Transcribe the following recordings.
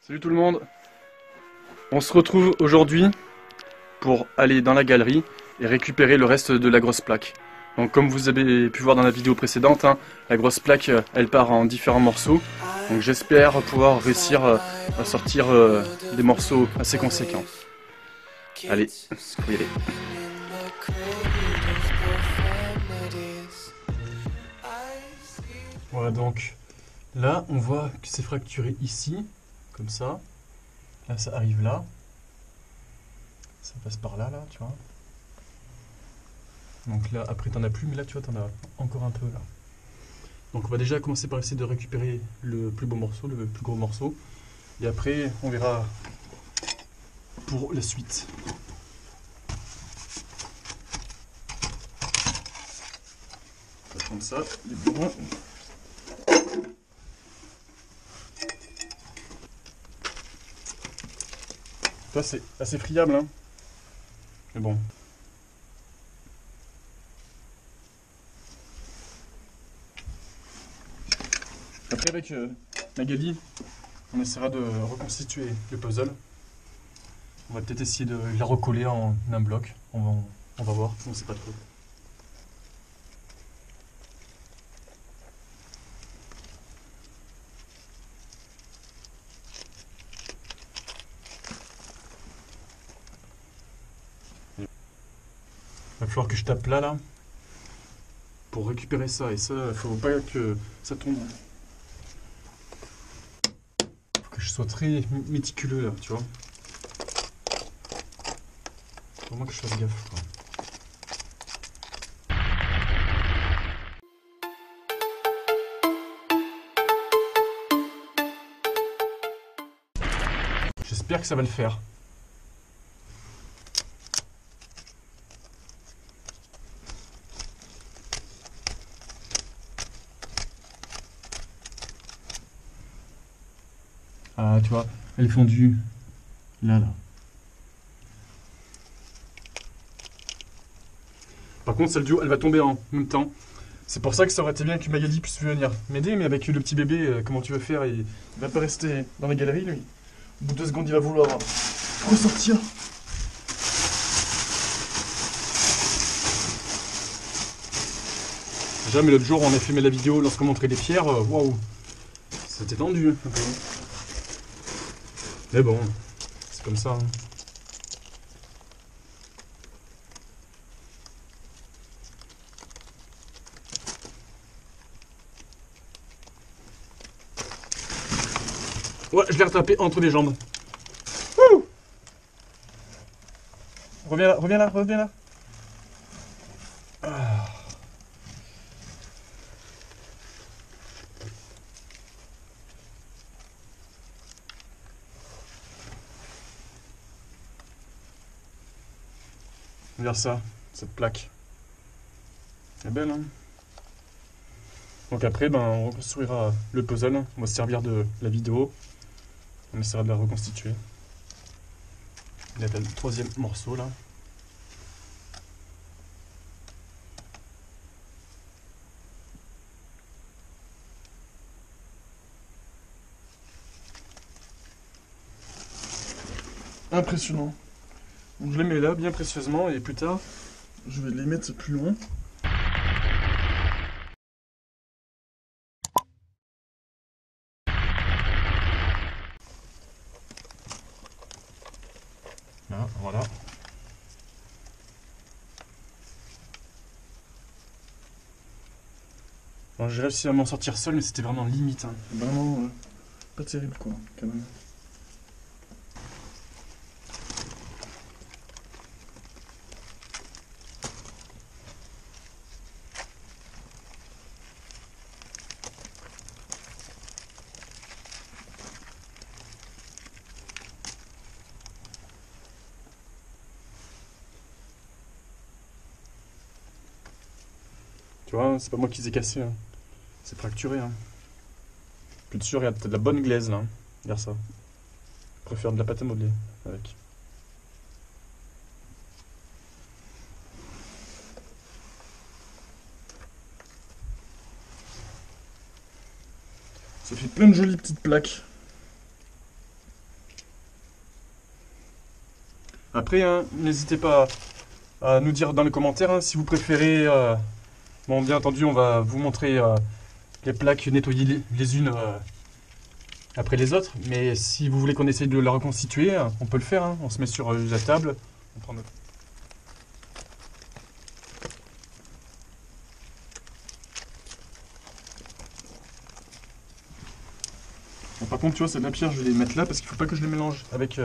Salut tout le monde. On se retrouve aujourd'hui pour aller dans la galerie et récupérer le reste de la grosse plaque. Donc comme vous avez pu voir dans la vidéo précédente, la grosse plaque elle part en différents morceaux. Donc j'espère pouvoir réussir à sortir des morceaux assez conséquents. Allez, faut y aller. Voilà, donc là on voit que c'est fracturé ici, comme ça. Là ça arrive là. Ça passe par là, tu vois. Donc là, après t'en as plus, mais là tu vois, t'en as encore un peu là. Donc on va déjà commencer par essayer de récupérer le plus beau morceau, le plus gros morceau. Et après, on verra pour la suite. On va prendre ça, les bourrons. Ça c'est assez friable, hein. Mais bon. Après avec Magali, on essaiera de reconstituer le puzzle. On va peut-être essayer de la recoller en un bloc. On va voir, on ne sait pas trop. Il va falloir que je tape là, pour récupérer ça. Et ça, il faut pas que ça tombe. Faut que je sois très méticuleux là, tu vois. Faut vraiment que je fasse gaffe, quoi. J'espère que ça va le faire. Ah, tu vois, elle est fondue là. Par contre, celle du haut, elle va tomber en même temps. C'est pour ça que ça aurait été bien que Magali puisse venir m'aider, mais avec le petit bébé, comment tu veux faire? Il va pas rester dans la galerie, lui. Au bout de 2 secondes, il va vouloir ressortir. Déjà, mais l'autre jour, on a filmé la vidéo lorsqu'on montrait les pierres. Waouh, c'était tendu un peu. Mais bon, c'est comme ça. Ouais, je l'ai rattrapé entre les jambes. Wouh! Reviens là. Ah. Regarde ça, cette plaque. Elle est belle, hein? Donc après, on reconstruira le puzzle. On va se servir de la vidéo. On essaiera de la reconstituer. Il y a le 3e morceau, là. Impressionnant. Donc je les mets là, bien précieusement, et plus tard, je vais les mettre plus loin. Là, voilà. Bon, j'ai réussi à m'en sortir seul, mais c'était vraiment limite. Hein. Vraiment pas terrible, quoi, quand même. Tu vois, c'est pas moi qui les ai cassés. Hein. C'est fracturé. Hein. Plus de sûr, regarde, t'as de la bonne glaise là. Hein. Regarde ça. Je préfère de la pâte à modeler avec. Ça fait plein de jolies petites plaques. Après, hein, n'hésitez pas à nous dire dans les commentaires hein, si vous préférez. Bon, bien entendu, on va vous montrer les plaques nettoyées les unes après les autres. Mais si vous voulez qu'on essaye de la reconstituer, on peut le faire. Hein. On se met sur la table. On prend notre... Bon, par contre, tu vois, c'est de la pierre, je vais les mettre là parce qu'il ne faut pas que je les mélange avec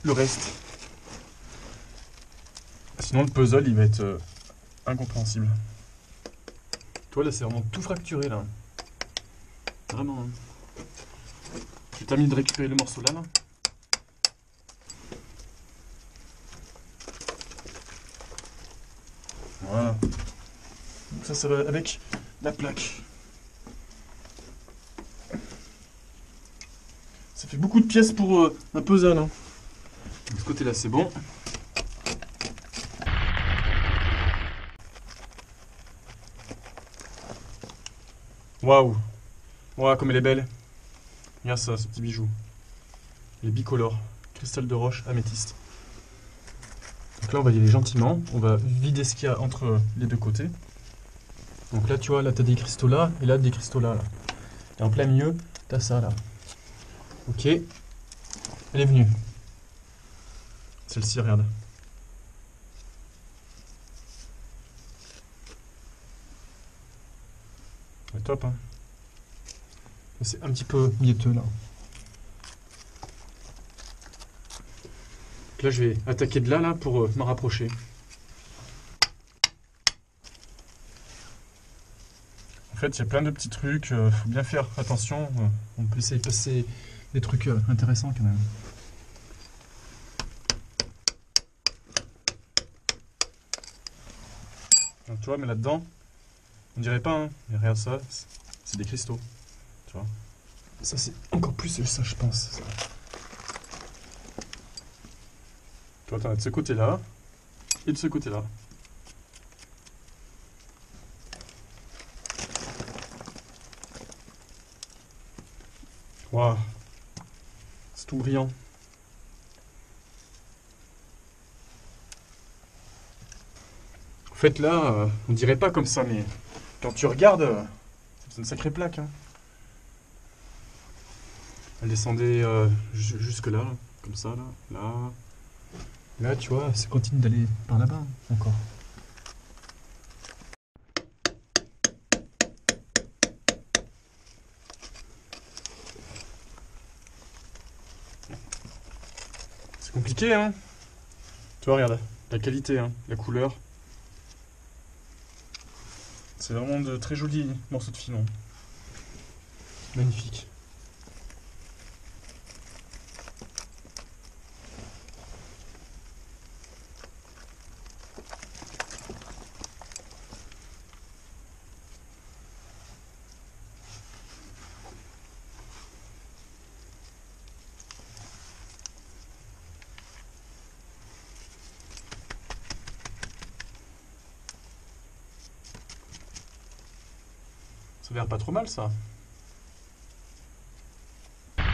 le reste. Sinon, le puzzle, il va être incompréhensible. Toi, là, c'est vraiment tout fracturé, là. Vraiment. Hein. Tu termines de récupérer le morceau là, là. Voilà. Donc ça va avec la plaque. Ça fait beaucoup de pièces pour un puzzle. Hein. De ce côté-là, c'est bon. Waouh! Waouh, comme elle est belle! Regarde ça, ce petit bijou. Il est bicolore. Cristal de roche, améthyste. Donc là, on va y aller gentiment. On va vider ce qu'il y a entre les deux côtés. Donc là, tu vois, là, tu as des cristaux là, et là, des cristaux là, là. Et en plein milieu, tu as ça, là. Ok. Elle est venue. Celle-ci, regarde. C'est top, hein. C'est un petit peu mielleux, là. Donc là, je vais attaquer de là, là, pour m'en rapprocher. En fait, il y a plein de petits trucs, faut bien faire attention. On peut essayer de passer des trucs intéressants quand même. Donc, tu vois, mais là-dedans, on dirait pas, hein. Mais regarde ça, c'est des cristaux. Tu vois. Ça, c'est encore plus ça, je pense. Ça. Tu vois, t'en as de ce côté-là et de ce côté-là. Waouh, c'est tout brillant. En fait, là, on dirait pas comme ça, mais quand tu regardes, c'est une sacrée plaque. Hein. Elle descendait jusque là, comme ça, là, là. Là, tu vois, ça continue d'aller par là-bas, encore. C'est compliqué, hein. Tu vois, regarde, la qualité, hein, la couleur. C'est vraiment de très jolis morceaux de filon. Magnifique. Ça a l'air pas trop mal, ça. Tu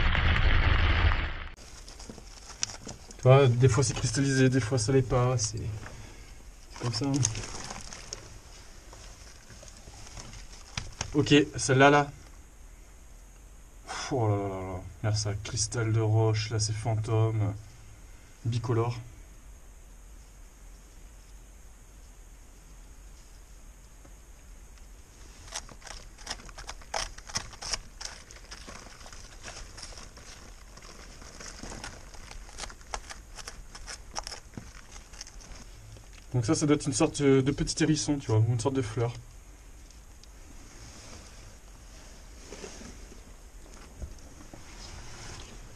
vois, des fois c'est cristallisé, des fois ça l'est pas, c'est comme ça. Hein. Ok, celle-là, là. Oh là là là là. Regarde ça, cristal de roche, là c'est fantôme, bicolore. Donc ça doit être une sorte de petit hérisson, tu vois, ou une sorte de fleur.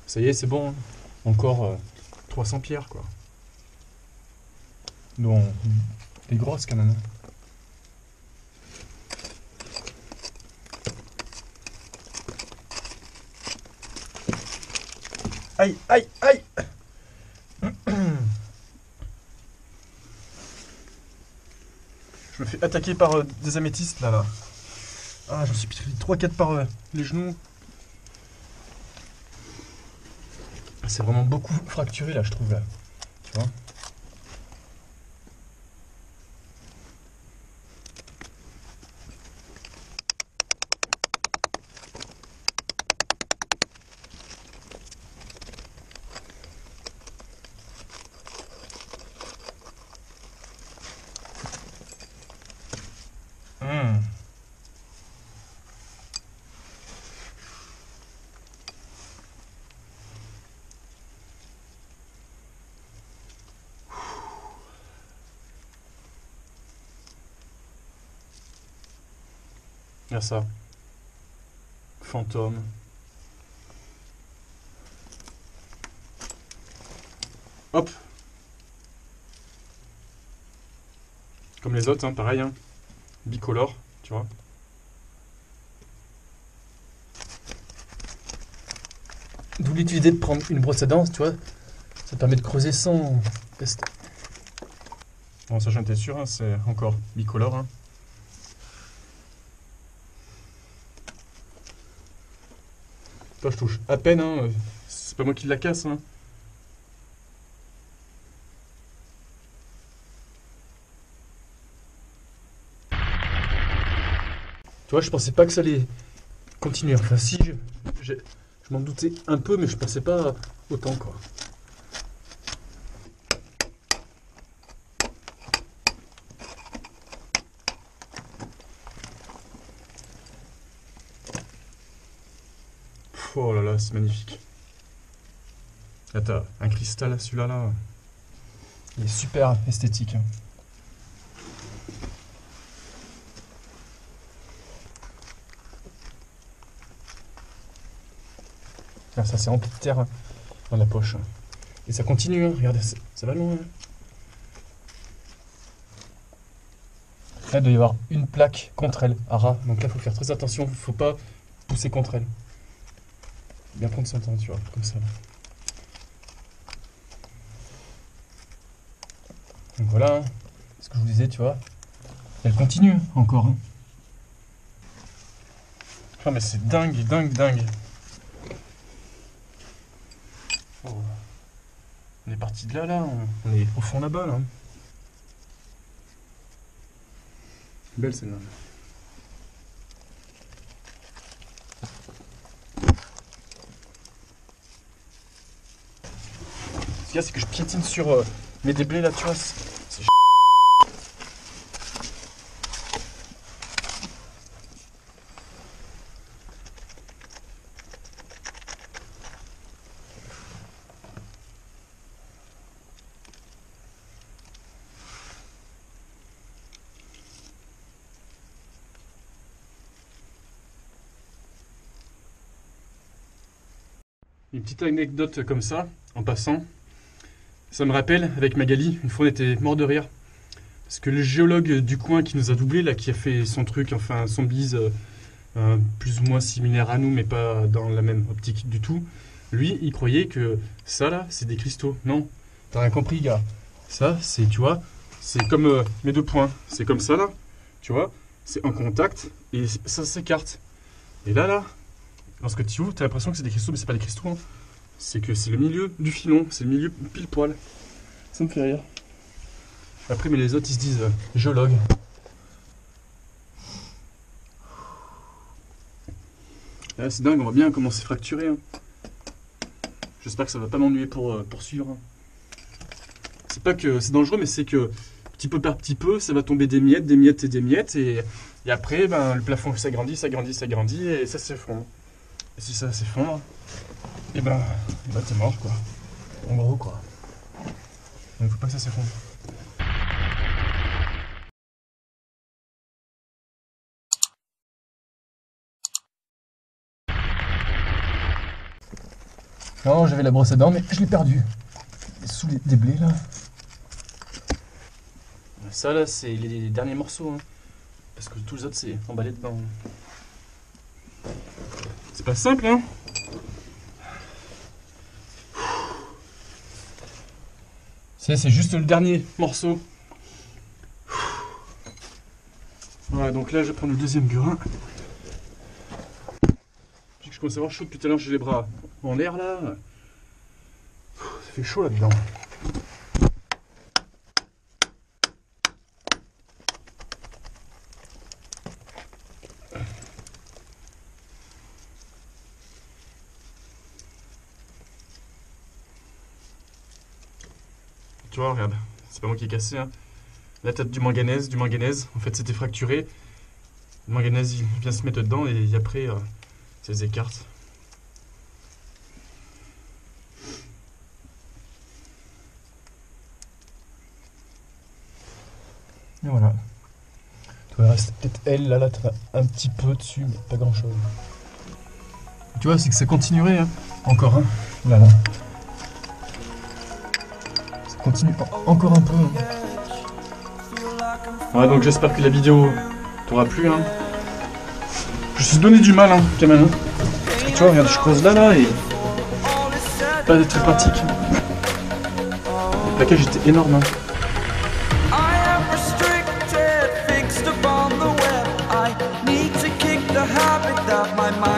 Ça y est, c'est bon. Hein. Encore 300 pierres, quoi. Non, des grosses quand même. Aïe, aïe, aïe! Je me fais attaquer par des améthystes là. Ah, j'en suis pris 3-4 par les genoux. C'est vraiment beaucoup fracturé là, je trouve là. Tu vois? Il y a ça. Fantôme. Hop. Comme les autres, hein, pareil. Hein. Bicolore, tu vois. D'où l'utilité de prendre une brosse à dents, tu vois. Ça permet de creuser sans peste. Bon, ça j'en étais sûr, hein, c'est encore bicolore. Hein. Toi, je touche à peine, hein. C'est pas moi qui la casse. Hein. Tu vois, je pensais pas que ça allait continuer. Enfin, si, je m'en doutais un peu, mais je pensais pas autant, quoi. Oh là là, c'est magnifique. Là, t'as un cristal, celui-là, là. Il est super esthétique. Hein. Ah, ça c'est rempli de terre hein, dans la poche. Et ça continue, hein. Regardez, ça va loin. Hein. Là, il doit y avoir une plaque contre elle, à ras. Donc là, il faut faire très attention, il ne faut pas pousser contre elle. Bien prendre son temps, tu vois, comme ça. Là. Donc voilà, hein. Ce que je vous disais, tu vois. Elle continue encore. Hein. Ah, mais c'est dingue, dingue, dingue. Oh. On est parti de là, là. On est au fond là-bas, là. Belle celle-là. Ce qu'il y a, c'est que je piétine sur mes déblais là, tu vois. C'est une petite anecdote comme ça, en passant. Ça me rappelle, avec Magali, une fois on était mort de rire. Parce que le géologue du coin qui nous a doublé, là, qui a fait son truc, enfin son bise, plus ou moins similaire à nous, mais pas dans la même optique du tout, lui, il croyait que ça, là, c'est des cristaux. Non, t'as rien compris, gars. Ça, c'est, tu vois, c'est comme mes deux points. C'est comme ça, là, tu vois, c'est en contact, et ça s'écarte. Et là, lorsque tu ouvres, t'as l'impression que c'est des cristaux, mais c'est pas des cristaux. Hein. C'est que c'est le milieu du filon, c'est le milieu pile poil. Ça me fait rire. Après, mais les autres, ils se disent géologue. Là, c'est dingue, on voit bien comment c'est fracturé. Hein. J'espère que ça va pas m'ennuyer pour poursuivre. Hein. C'est pas que c'est dangereux, mais c'est que petit peu par petit peu, ça va tomber des miettes, des miettes et des miettes. Et après, ben, le plafond s'agrandit, s'agrandit, s'agrandit, et ça s'effondre. Et si ça s'effondre, et ben t'es mort, quoi. En gros, quoi. Donc, faut pas que ça s'effondre. Non, j'avais la brosse à dents, mais je l'ai perdue. Sous les déblais, là. Ça, là, c'est les derniers morceaux. Hein. Parce que tous les autres, c'est emballé dedans. C'est pas simple, hein. C'est juste le dernier morceau. Voilà, donc là, je vais prendre le deuxième burin. Puis que je commence à avoir chaud depuis tout à l'heure, j'ai les bras en l'air, là. fait chaud là-dedans. Tu vois, regarde, c'est pas moi qui ai cassé, hein. La tête du manganèse, en fait c'était fracturé. Le manganèse il vient se mettre dedans et après ça les écarte. Et voilà. Il reste peut-être elle là, un petit peu dessus, mais pas grand chose. Tu vois, c'est que ça continuerait, hein. Encore un. Voilà. Ça continue encore un peu. Hein. Ouais, donc j'espère que la vidéo t'aura plu. Hein. Je me suis donné du mal, hein, quand même. Hein. Parce que tu vois, regarde, je creuse là, et. Pas très pratique. Le plaquage était énorme. Hein. My mind